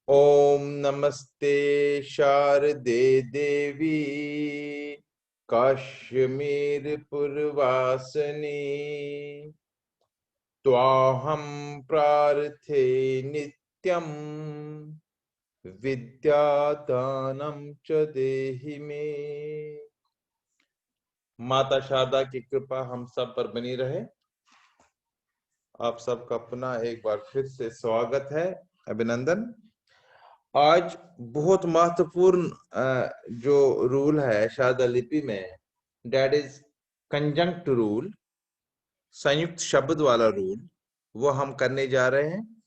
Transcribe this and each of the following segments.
ओम नमस्ते शारदे देवी काश्मीर पुरवासिनी त्वाहं प्रार्थे नित्यं विद्यादानं च देहि मे। माता शारदा की कृपा हम सब पर बनी रहे। आप सबका अपना एक बार फिर से स्वागत है, अभिनंदन। आज बहुत महत्वपूर्ण जो रूल है शारदा लिपि में, डेट इज कंजंक्ट रूल, संयुक्त शब्द वाला रूल, वो हम करने जा रहे हैं।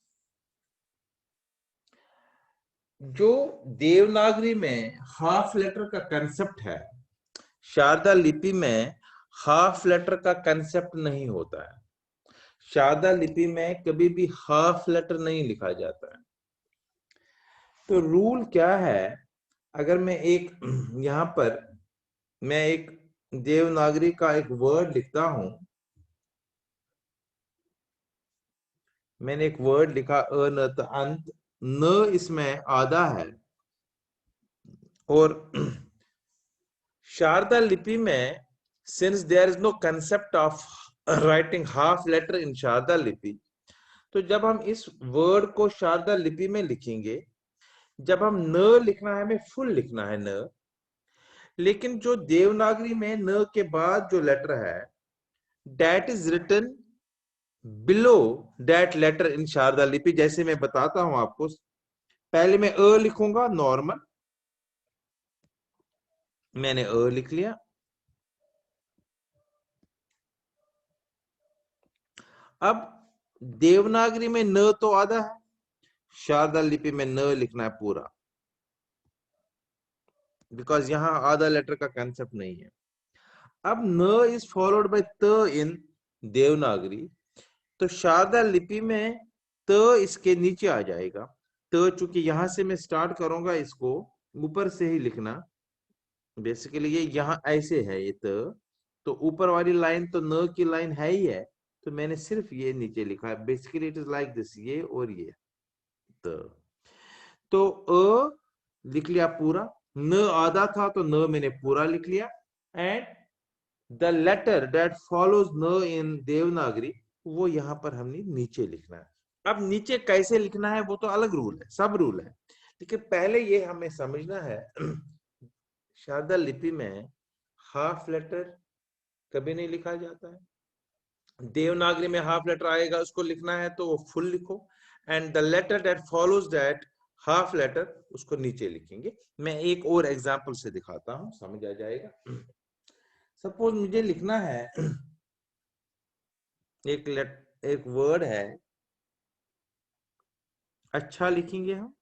जो देवनागरी में हाफ लेटर का कंसेप्ट है, शारदा लिपि में हाफ लेटर का कंसेप्ट नहीं होता है। शारदा लिपि में कभी भी हाफ लेटर नहीं लिखा जाता है। तो रूल क्या है? अगर मैं एक यहां पर मैं एक देवनागरी का एक वर्ड लिखता हूं, मैंने एक वर्ड लिखा अनत अंत, न इसमें आधा है। और शारदा लिपि में since there is no concept of writing half letter in Sharada लिपि, तो जब हम इस वर्ड को शारदा लिपि में लिखेंगे, जब हम न लिखना है, हमें फुल लिखना है न। लेकिन जो देवनागरी में न के बाद जो लेटर है, that is written below that letter in Sharada लिपि। जैसे मैं बताता हूं आपको, पहले मैं अ लिखूंगा नॉर्मल, मैंने अ लिख लिया। अब देवनागरी में न तो आधा है, शारदा लिपि में न लिखना है पूरा, बिकॉज यहां आधा लेटर का कंसेप्ट नहीं है। अब न इज फॉलोड बाय त इन देवनागरी, तो शारदा लिपि में त इसके नीचे आ जाएगा। त चूंकि यहां से मैं स्टार्ट करूंगा, इसको ऊपर से ही लिखना। बेसिकली ये यहाँ ऐसे है, ये तो ऊपर वाली लाइन तो न की लाइन है ही है, तो मैंने सिर्फ ये नीचे लिखा है। Basically it is like this, ये और ये तो अ लिख लिया पूरा, न आधा था तो न मैंने पूरा लिख लिया। And the letter that follows न इन देवनागरी, वो यहां पर हमने नीचे लिखना है। अब नीचे कैसे लिखना है वो तो अलग रूल है, सब रूल है, लेकिन पहले ये हमें समझना है शारदा लिपि में हाफ लेटर कभी नहीं लिखा जाता है। देवनागरी में हाफ लेटर आएगा, उसको लिखना है तो वो फुल लिखो, and the letter that follows that half letter उसको नीचे लिखेंगे। मैं एक और एग्जांपल से दिखाता हूं, समझ आ जाएगा। सपोज मुझे लिखना है एक वर्ड है अच्छा, लिखेंगे हम,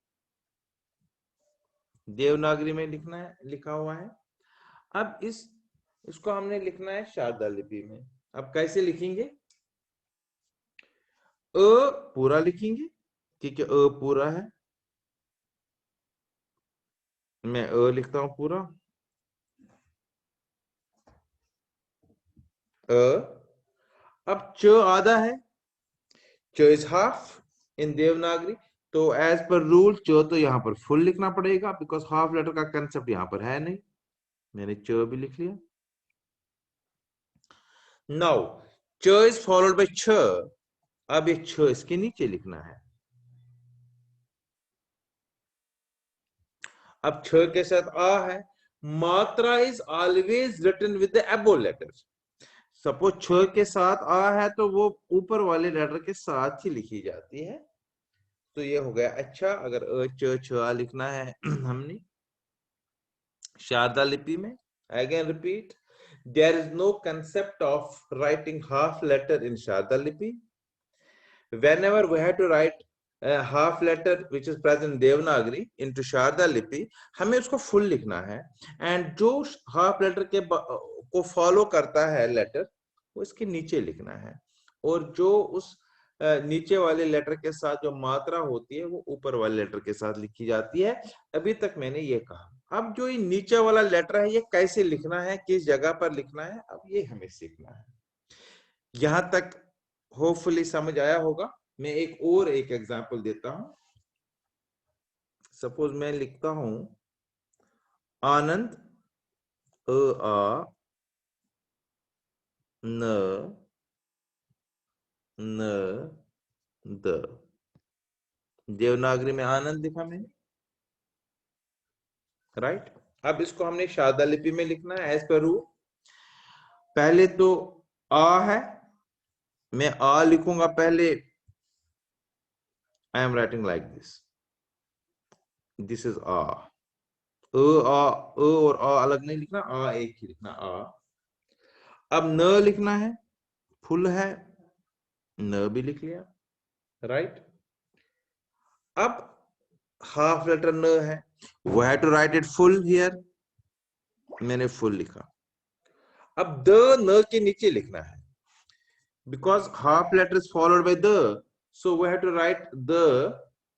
देवनागरी में लिखना है, लिखा हुआ है। अब इसको हमने लिखना है शारदा लिपि में। अब कैसे लिखेंगे? अ पूरा लिखेंगे, ठीक है, अ पूरा है, मैं अ लिखता हूं पूरा। अ अब च आधा है, च इज हाफ इन देवनागरी, तो एज पर रूल च तो यहां पर फुल लिखना पड़ेगा, बिकॉज हाफ लेटर का कंसेप्ट यहां पर है नहीं। मैंने च भी लिख लिया। नाउ च इज फॉलोड बाय छ, अब ये छ इसके नीचे लिखना है। अब छ के साथ आ है, matra is always written with the above letter. Suppose छ के साथ आ है तो वो ऊपर वाले लेटर के साथ ही लिखी जाती है। तो ये हो गया अच्छा। अगर अ च छ आ लिखना है हमने शारदा लिपि में, again repeat, there is no concept of writing half letter in Sharada लिपि। whenever we have to write a half letter which is present in Devanagari into Sharda लिपि, हमें उसको फुल लिखना है, एंड जो हाफ लेटर के को फॉलो करता है लेटर, वो इसके नीचे लिखना है, और जो उस नीचे वाले लेटर के साथ जो मात्रा होती है वो ऊपर वाले लेटर के साथ लिखी जाती है। अभी तक मैंने ये कहा। अब जो ये नीचे वाला लेटर है, ये कैसे लिखना है, किस जगह पर लिखना है, अब ये हमें सीखना है। यहां तक होपफुली समझ आया होगा। मैं एक एग्जांपल देता हूं। सपोज मैं लिखता हूं आनंद, अ आ न न द। देवनागरी में आनंद लिखा मैंने, राइट। अब इसको हमने शारदा लिपि में लिखना है एज पर रूल। पहले तो आ है, मैं आ लिखूंगा पहले। I am writing like this, this is आ। और आ अलग नहीं लिखना, आ एक ही लिखना, आ। अब न लिखना है, फुल है, न भी लिख लिया, राइट। अब हाफ लेटर न है, वो है to write it full here, मैंने फुल लिखा। अब द न के नीचे लिखना है, because half letter is followed by द, so we have to write द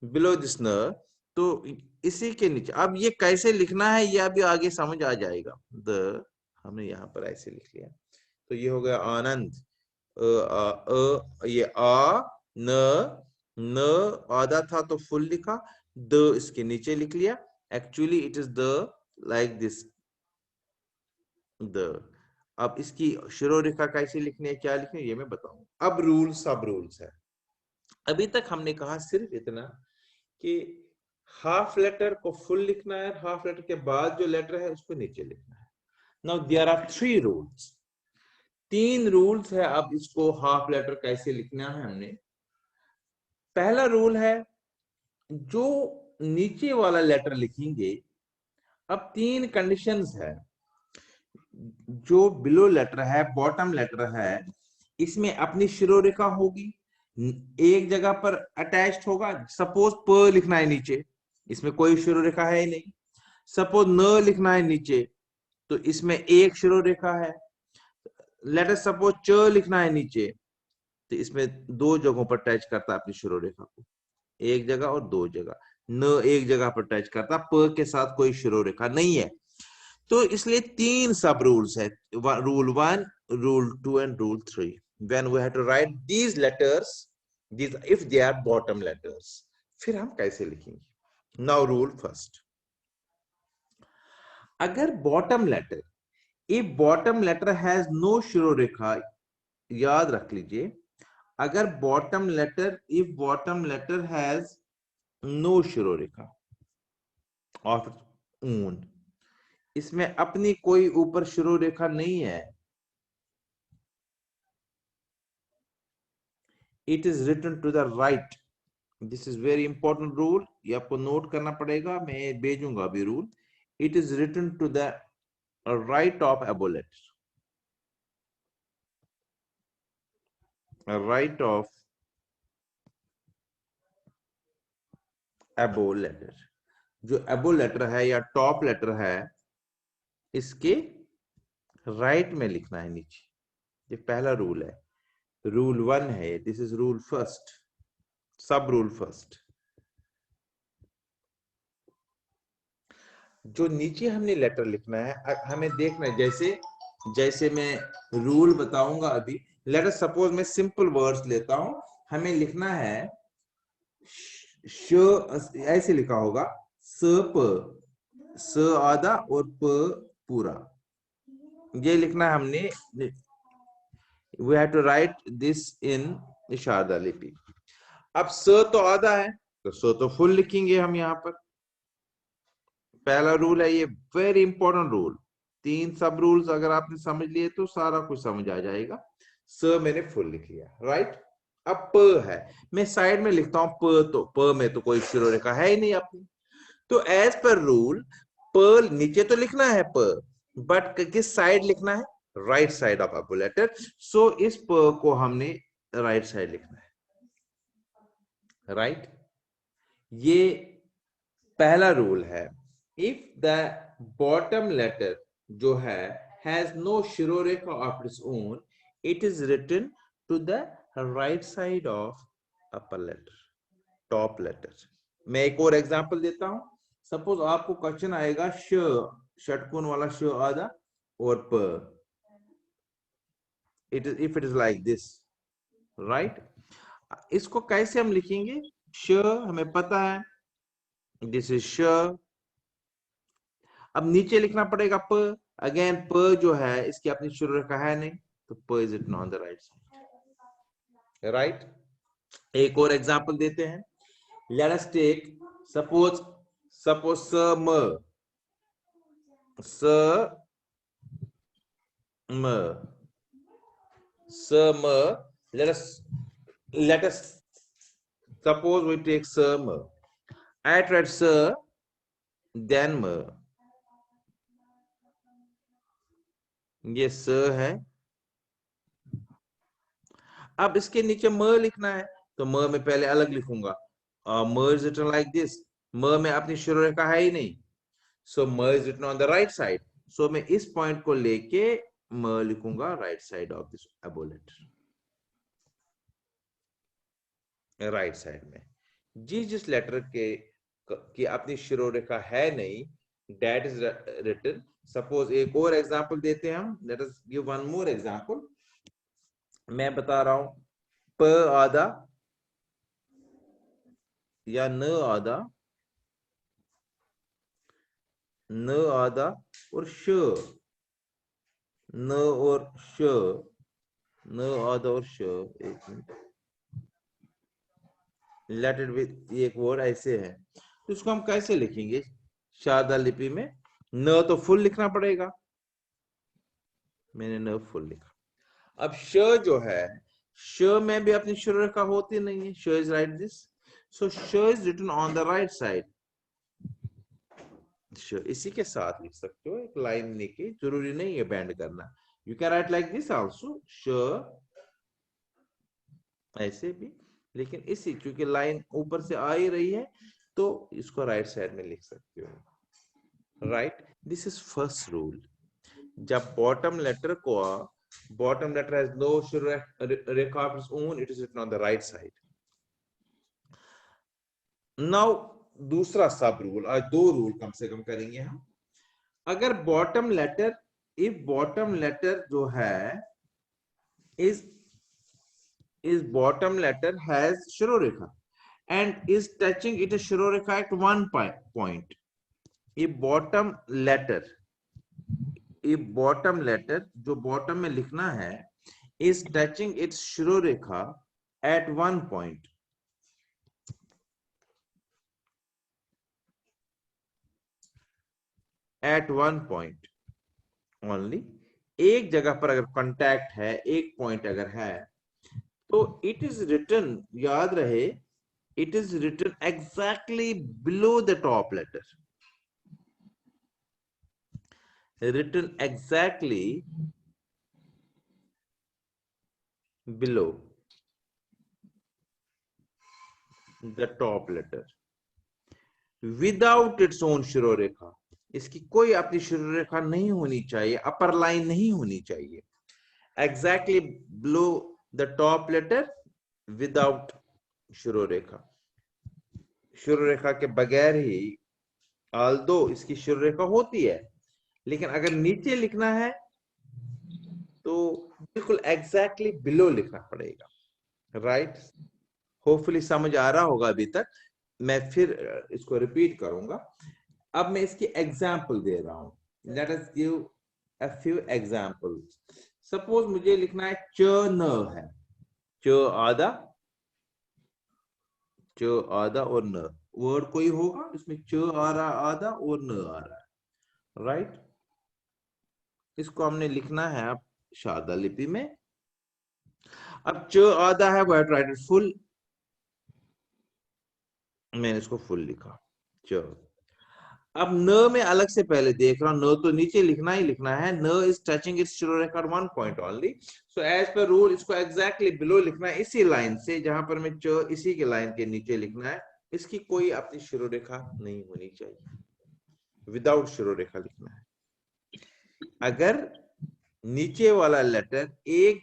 बिलो दिस न। तो इसी के नीचे, अब ये कैसे लिखना है ये अभी आगे समझ आ जाएगा। द हमने यहाँ पर ऐसे लिख लिया, तो ये हो गया आनंद। ये आ न आधा था तो फुल लिखा, द इसके नीचे लिख लिया। Actually it is the like this, the. अब इसकी शुरू रेखा कैसे लिखनी है, क्या लिखनी है, ये मैं बताऊंगा। अब रूल सब रूल्स है। अभी तक हमने कहा सिर्फ इतना कि हाफ लेटर को फुल लिखना है, हाफ लेटर के बाद जो लेटर है उसको नीचे लिखना है। Now there are 3 rules, 3 rules है। अब इसको हाफ लेटर कैसे लिखना है हमने, पहला रूल है जो नीचे वाला लेटर लिखेंगे, अब 3 कंडीशंस है। जो बिलो लेटर है, बॉटम लेटर है, इसमें अपनी शिरोरेखा होगी, एक जगह पर अटैच्ड होगा। सपोज प लिखना है नीचे, इसमें कोई शिरोरेखा है ही नहीं। सपोज न लिखना है नीचे, तो इसमें एक शिरोरेखा है। लेट अस सपोज च लिखना है नीचे, तो इसमें 2 जगहों पर टच करता है अपनी शिरोरेखा को, एक जगह और 2 जगह। न एक जगह पर टच करता, प के साथ कोई शिरोरेखा नहीं है। तो इसलिए 3 सब रूल्स है, rule 1, rule 2 and rule 3 when we have to write these letters, these if they are bottom letters। फिर हम कैसे लिखेंगे। नाउ रूल फर्स्ट, अगर bottom letter, if bottom letter has no शिरोरेखा, याद रख लीजिए, अगर bottom letter, if bottom letter has no शिरोरेखा ऑफ ओन, इसमें अपनी कोई ऊपर शिरोरेखा नहीं है, it is written to the right. This is very important rule, ये आपको नोट करना पड़ेगा, मैं भेजूंगा अभी रूल। It is written to the right of above letter, right of above letter। जो above letter है या टॉप लेटर है, इसके राइट में लिखना है नीचे। ये पहला रूल है, रूल 1 है, दिस इज रूल फर्स्ट, सब रूल फर्स्ट। जो नीचे हमने लेटर लिखना है, हमें देखना है, जैसे जैसे मैं रूल बताऊंगा अभी। लेटर सपोज मैं सिंपल वर्ड्स लेता हूं, हमें लिखना है श, ऐसे लिखा होगा स प, स आधा और प पूरा, ये लिखना है हमने। We have to write this in Sharada lipi. अब स तो आधा है, तो स तो फुल लिखेंगे हम यहाँ पर। पहला रूल है ये, वेरी इंपॉर्टेंट रूल। 3 सब रूल्स अगर आपने समझ लिए तो सारा कुछ समझ आ जाएगा। स मैंने फुल लिख लिया, राइट। अब प है, मैं साइड में लिखता हूं प, तो प में तो कोई शिरोरेखा है ही नहीं अपनी, तो एज पर रूल प नीचे तो लिखना है प, बट किस साइड लिखना है, right side of a letter. So इस प को हमने राइट साइड लिखना है, राइट। ये पहला रूल है। इफ द बॉटम लेटर जो है हैज नो शिरोरेखा of its own, it is written to the right side of upper letter, top letter. मैं एक और एग्जांपल देता हूं। सपोज आपको क्वेश्चन आएगा श, षटकोण वाला श आधा और प, it is, if it is like this, right. इसको कैसे हम लिखेंगे, श हमें पता है दिस इज श। अब नीचे लिखना पड़ेगा प। अगेन प जो है इसकी अपनी शुरू रेखा है नहीं, तो प is written on the right side. Right. एक और एग्जांपल देते हैं। लेट अस टेक सपोज स म स म स म। let us suppose we take s m. I write s then m। ये स है। अब इसके नीचे म लिखना है, तो म में पहले अलग लिखूंगा। म इज रिटन लाइक दिस। म में अपनी शुरू रेखा है ही नहीं, सो म is written on the right side. So मैं इस पॉइंट को लेके म लिखूंगा right side of this above letter, right side में। जिस लेटर के की अपनी शुरू रेखा है नहीं, दैट इज रिटन। सपोज एक और एग्जांपल देते हैं हम। Let us give one more example. मैं बता रहा हूं प आधा या न आधा, न आधा और श, न और श, न आधा और श। एक मिनट, लेट इट विद एक वर्ड ऐसे है, तो इसको हम कैसे लिखेंगे शारदा लिपि में? न तो फुल लिखना पड़ेगा, मैंने न फुल लिखा। अब श जो है, श में भी अपनी शुरू रेखा होती नहीं है। श इज राइट दिस, सो श is written on the right side. इसी के साथ लिख सकते हो, एक लाइन लेके, जरूरी नहीं है बैंड करना। You can write like this also, श ऐसे भी, लेकिन इसी क्योंकि लाइन ऊपर से आ ही रही है, तो इसको राइट साइड में लिख सकते हो। Right, this is first rule. जब बॉटम लेटर हैज नो रेखा of its own, it is written on the right side. Now दूसरा सब रूल, आज दो रूल कम से कम करेंगे हम। अगर bottom letter, if bottom letter जो है is bottom letter has shirorekha and is touching it shirorekha at one point, if bottom letter जो बॉटम में लिखना है is touching its shirorekha at one point, only, एक जगह पर अगर कांटेक्ट है, एक पॉइंट अगर है, तो इट इज रिटन, याद रहे, it is written exactly below the top letter, written exactly below the top letter without its own shirorekha. इसकी कोई अपनी शिरोरेखा नहीं होनी चाहिए, अपर लाइन नहीं होनी चाहिए। exactly below the top letter without शिरोरेखा, शिरोरेखा के बगैर ही, although इसकी शिरोरेखा होती है, लेकिन अगर नीचे लिखना है तो बिल्कुल एग्जैक्टली बिलो लिखना पड़ेगा। राइट, होपफुली समझ आ रहा होगा अभी तक। मैं फिर इसको रिपीट करूंगा। अब मैं इसकी एग्जाम्पल दे रहा हूं। Late us give a few examples. Suppose मुझे लिखना है च न है, च आधा, च आधा और न, वर्ड कोई होगा इसमें च आ रहा आधा और न आ रहा है। राइट, इसको हमने लिखना है अब शारदा लिपि में। अब च आधा है, वो राइट फुल, मैंने इसको फुल लिखा च। अब न में अलग से पहले देख रहा हूं, न तो नीचे लिखना ही लिखना है। न इज टचिंग इट्स शिरोरेखा one point only, so as per rule इसको एग्जैक्टली बिलो लिखना है, इसी लाइन से जहां पर मैं च, इसी के लाइन के नीचे लिखना है। इसकी कोई अपनी शिरोरेखा नहीं होनी चाहिए, विदाउट शिरोरेखा लिखना है। अगर नीचे वाला लेटर एक,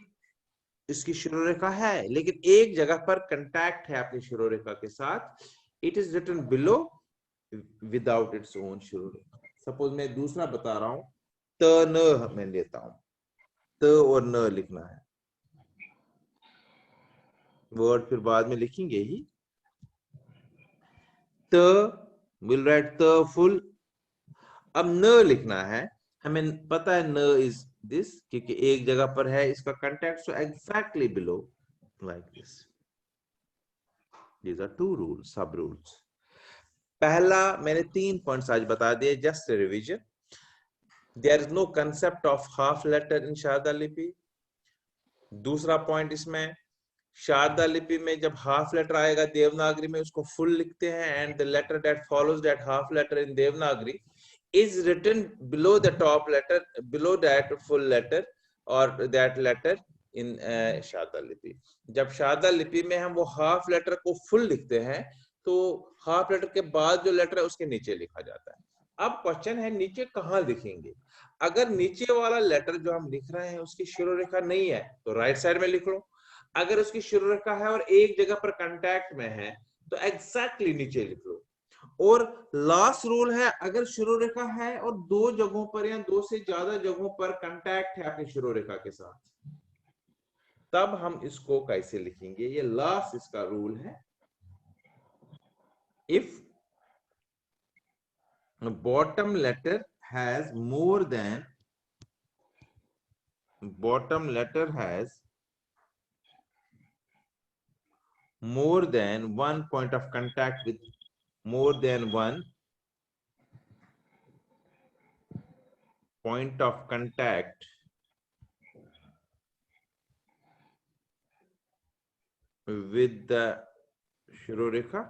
इसकी शिरोरेखा है लेकिन एक जगह पर कंटैक्ट है अपनी शिरोरेखा के साथ, it is written below without its own शिरोरेखा। सपोज मैं दूसरा बता रहा हूं, त न मैं लेता हूं, त और न लिखना है, वर्ड फिर बाद में लिखेंगे ही। त विल राइट द फुल। अब न लिखना है, हमें पता है न इज दिस, क्योंकि एक जगह पर है इसका contact, so exactly below like this. These are two rules, sub rules. पहला मैंने 3 पॉइंट्स आज बता दिए, just revision. There is no concept of half letter in Sharada लिपि। दूसरा पॉइंट इसमें, शारदा लिपि में जब हाफ लेटर आएगा देवनागरी में, उसको फुल लिखते हैं, and the letter that follows that half letter in Devanagari is written below the top letter, below that full letter or that letter in Sharada lipi. जब शारदा लिपि में हम वो हाफ लेटर को फुल लिखते हैं, तो हाफ लेटर के बाद जो लेटर है उसके नीचे लिखा जाता है। अब क्वेश्चन है नीचे कहाँ लिखेंगे। अगर नीचे वाला लेटर जो हम लिख रहे हैं उसकी शुरू रेखा नहीं है तो राइट साइड में लिख लो। अगर उसकी शुरू रेखा है और एक जगह पर कांटेक्ट में है तो एग्जैक्टली नीचे लिख लो। और लास्ट रूल है, अगर शुरू रेखा है और 2 जगहों पर या 2 से ज्यादा जगहों पर कांटेक्ट है अपनी शुरू रेखा के साथ, तब हम इसको कैसे लिखेंगे, ये लास्ट इसका रूल है। If bottom letter has more than, bottom letter has more than one point of contact with more than one point of contact with the shurureka,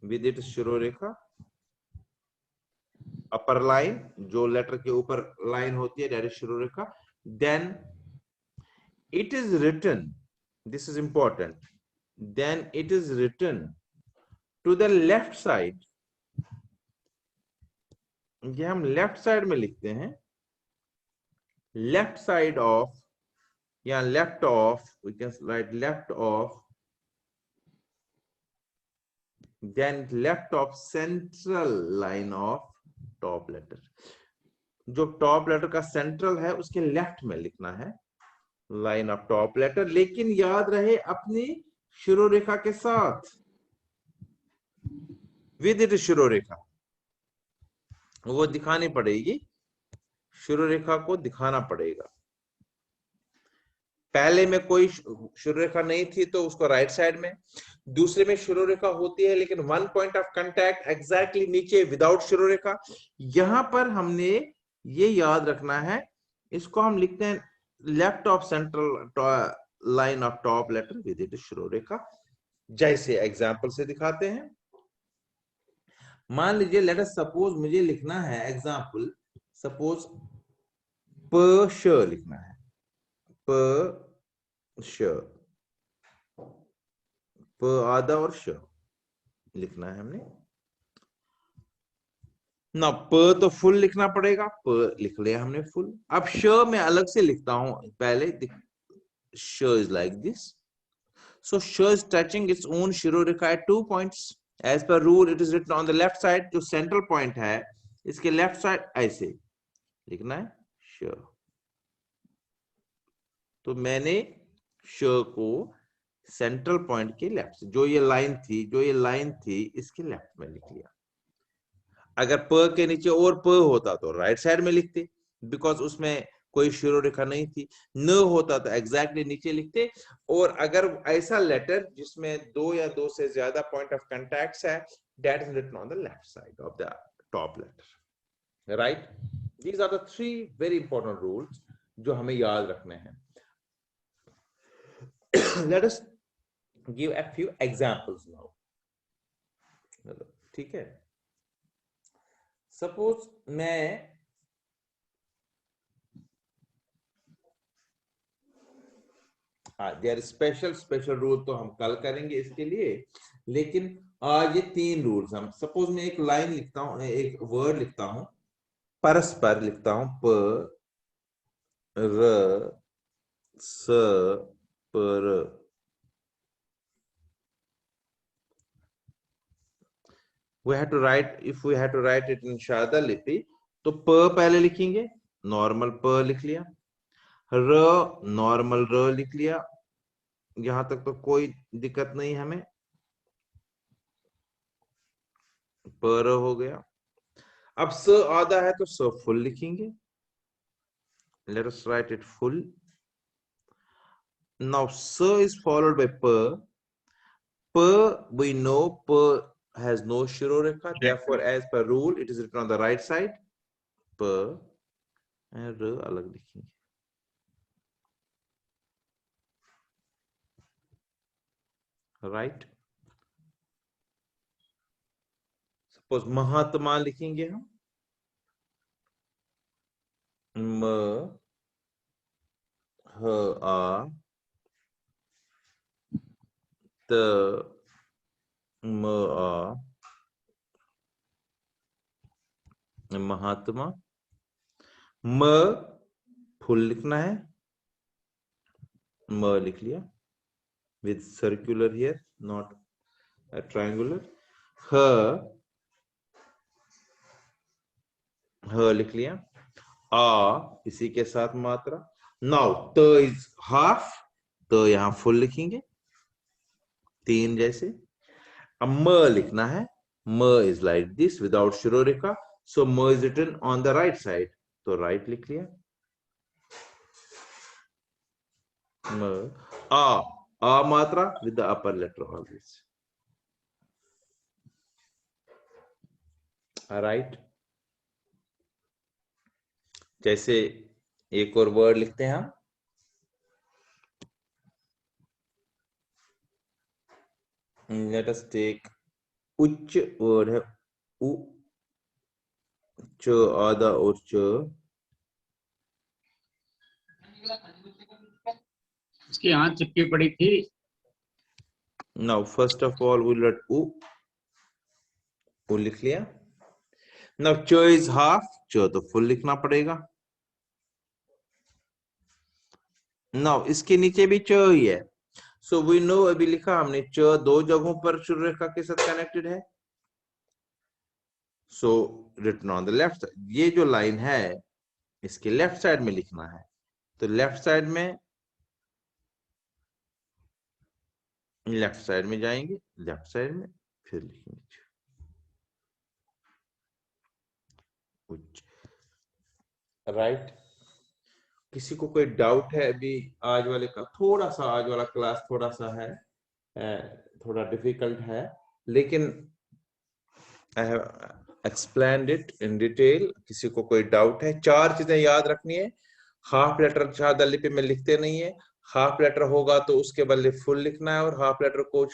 with its shurureka, upper line, जो letter के ऊपर line होती है direct shurureka, then it is written, this is important, then it is written to the left side। ये हम left side में लिखते हैं, लेफ्ट साइड ऑफ या left of, we can write left of, then left of central line of top letter। जो टॉप लेटर का सेंट्रल है उसके लेफ्ट में लिखना है लाइन ऑफ टॉप लेटर, लेकिन याद रहे अपनी शुरू रेखा के साथ, विद इट शुरू रेखा वो दिखानी पड़ेगी, शुरू रेखा को दिखाना पड़ेगा। पहले में कोई शुरू रेखा नहीं थी तो उसको राइट साइड में, दूसरे में शुरू रेखा होती है लेकिन 1 पॉइंट ऑफ कांटेक्ट एग्जैक्टली नीचे विदाउट शुरू रेखा। यहां पर हमने ये याद रखना है, इसको हम लिखते हैं left of central line of top letter with it shirorekha. जैसे एग्जाम्पल से दिखाते हैं, मान लीजिए लेट अस सपोज मुझे लिखना है एग्जाम्पल, सपोज प श लिखना है, प श, प आधा और श लिखना है हमने ना। प तो फुल लिखना पड़ेगा, प लिख लिया हमने फुल। अब श मैं अलग से लिखता हूं, पहले श इज लाइक दिस, सो श इज टचिंग इट्स ओन शिरो रेखा at 2 points as per rule, it is written on the left side. जो सेंट्रल पॉइंट है इसके लेफ्ट साइड ऐसे लिखना है श। तो मैंने श को सेंट्रल पॉइंट के लेफ्ट से, जो ये लाइन थी इसके लेफ्ट में लिख लिया। अगर प के नीचे और प होता तो राइट साइड में लिखते, बिकॉज उसमें कोई शुरू रेखा नहीं थी। न होता तो एग्जैक्टली नीचे लिखते। और अगर ऐसा लेटर जिसमें 2 या 2 से ज्यादा पॉइंट ऑफ कांटेक्ट्स है, that is written on the left side of the top letter, right. These are the 3 very important rules जो हमें याद रखने हैं। Let us give a few examples now, ठीक है। सपोज मैं देयर स्पेशल रूल तो हम कल करेंगे इसके लिए, लेकिन आज ये 3 रूल्स हम, सपोज मैं एक लाइन लिखता हूं, एक वर्ड लिखता हूं, परस्पर लिखता हूं, प र स पर। we have to write, if we have to write it in Sharada लिपि तो प पहले लिखेंगे, नॉर्मल प लिख लिया, र नॉर्मल र लिख लिया, यहां तक तो कोई दिक्कत नहीं हमें। पर हो गया। अब स आधा है तो स फुल लिखेंगे। Let us right it full. Now स इज फॉलोड बाय प। प we know p has no shiroreka, therefore as per rule it is written on the right side. p and r अलग लिखेंगे। राइट। सपोज महात्मा लिखेंगे हम। म ह आ त म आ महात्मा। म फुल लिखना है, म लिख लिया with circular here, not triangular. ह लिख लिया। आ इसी के साथ मात्रा। नाउ त इज हाफ, तो यहां फुल लिखेंगे 3 जैसे। अब म लिखना है। म इज लाइक दिस विदाउट शिरोरेखा, सो म is written on the right side, तो राइट लिख लिया। म आ मात्रा with the upper letter always. Right. जैसे एक और वर्ड लिखते हैं हम। लेट अस टेक उच्च वर्ड है उ, च आधा और च। इसकी यहाँ चिपकी पड़ी थी। Now first of all we let उ लिख लिया। नाउ च इज हाफ, च तो फुल लिखना पड़ेगा। नाउ इसके नीचे भी च ही है, सो वी नो, अभी लिखा हमने च 2 जगहों पर शुरू रेखा के साथ कनेक्टेड है, so written on the left side. ये जो लाइन है इसके लेफ्ट साइड में लिखना है, तो लेफ्ट साइड में जाएंगे, लेफ्ट साइड में फिर लिखेंगे कुछ। राइट। किसी को कोई डाउट है अभी? आज वाले का थोड़ा सा, आज वाला क्लास थोड़ा सा है, थोड़ा डिफिकल्ट है, लेकिन I have explained it in detail. किसी को कोई डाउट है? 4 चीजें याद रखनी है। हाफ लेटर छादा लिपि में लिखते नहीं है, हाफ लेटर होगा तो उसके बदले फुल लिखना है, और हाफ लेटर को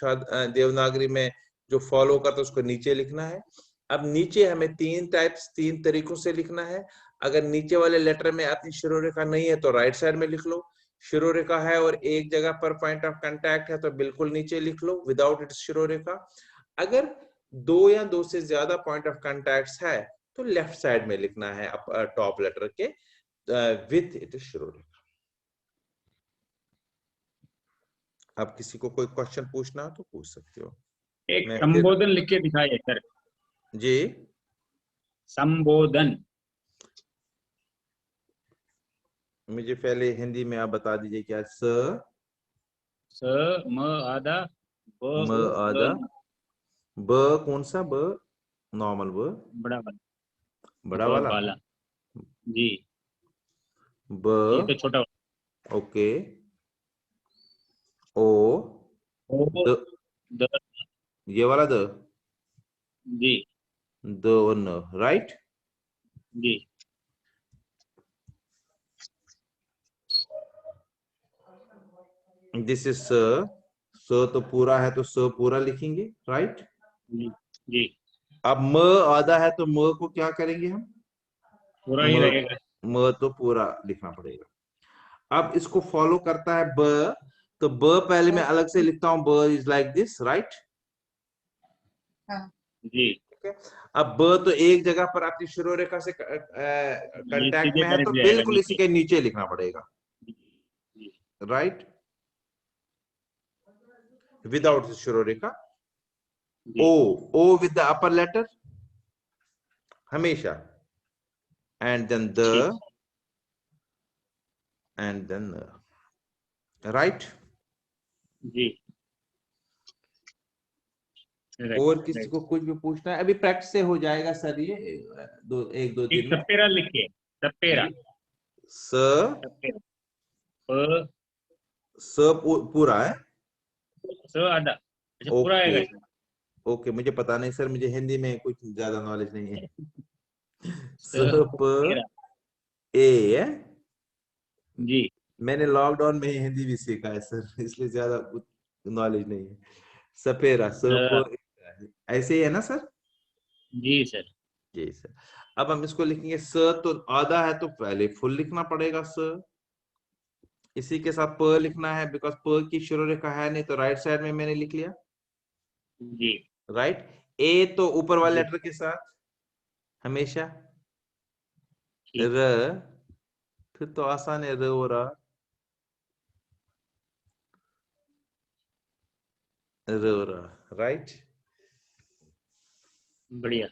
देवनागरी में जो फॉलो करता है उसको नीचे लिखना है। अब नीचे हमें 3 तरीकों से लिखना है। अगर नीचे वाले लेटर में अपनी शिरोरेखा नहीं है तो राइट साइड में लिख लो। शिरोरेखा है और एक जगह पर पॉइंट ऑफ कांटेक्ट है तो बिल्कुल नीचे लिख लो विदाउट इट्स शिरोरेखा। अगर 2 या 2 से ज्यादा पॉइंट ऑफ कांटेक्ट है तो लेफ्ट साइड में लिखना है टॉप लेटर के विथ इट शिरोरेखा। अब किसी को कोई क्वेश्चन पूछना हो तो पूछ सकते हो। एक मैं फिर संबोधन लिख के दिखाइए सर। जी, संबोधन। मुझे पहले हिंदी में आप बता दीजिए क्या। स म आधा ब म उ आधा, ग, ब कौन सा ब? नॉर्मल ब, बड़ा वाला, बड़ा ब वाला। वाला जी, ब ये तो छोटा वाला। ओके। ओ ओ द, द ये वाला द, जी द और न, राइट। जी दिस इज स तो पूरा है तो स पूरा लिखेंगे, राइट। जी जी, अब म आधा है तो म को क्या करेंगे हम? पूरा ही म रहेगा। म तो पूरा लिखना पड़ेगा। अब इसको फॉलो करता है ब, तो ब पहले मैं अलग से लिखता हूं, ब इज लाइक दिस, राइट। जी, अब ब तो एक जगह पर आपकी शिरोरेखा से ये कांटेक्ट सीधे में है कनेक्ट तो जाएगा बिल्कुल इसी नीचे। के नीचे लिखना पड़ेगा, जी जी राइट, विदाउट शिरोरेखा। जी ओ विद द अपर लेटर हमेशा, एंड देन द, ठीक, एंड देन राइट। जी Right, और किसी right. को कुछ भी पूछना है, अभी प्रैक्टिस से हो जाएगा सर, ये एक दो एक दिन में। सपेरा लिखिए, सपेरा, स सपेरा, प, पूरा है। स आधा, अच्छा पूरा ओके आएगा सर। ओके, मुझे पता नहीं सर, मुझे हिंदी में कुछ ज्यादा नॉलेज नहीं है। स सपेरा, प ए। जी मैंने लॉकडाउन में ही हिंदी भी सीखा है सर, इसलिए ज्यादा नॉलेज नहीं है। सपेरा स, ऐसे ही है ना सर? जी सर। जी सर। अब हम इसको लिखेंगे, स तो आधा है तो पहले फुल लिखना पड़ेगा स। इसी के साथ प लिखना है, बिकॉज प की शुरू रेखा है नहीं, तो राइट साइड में मैंने लिख लिया। जी राइट। ए तो ऊपर वाले जी लेटर के साथ हमेशा। ठीक। र, फिर तो आसान है, र और आ, र और आ, राइट। बढ़िया।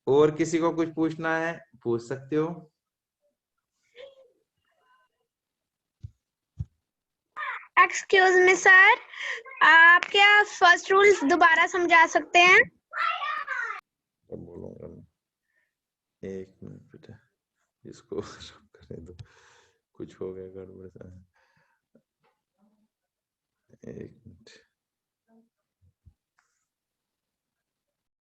और किसी को कुछ पूछना है, पूछ सकते हो। एक्सक्यूज मी सर, आप क्या फर्स्ट रूल दोबारा समझा सकते हैं? अब बोलूंगा मैं, एक मिनट बेटा, इसको करने दो, कुछ हो गया गड़बड़ सा। एक मिनट।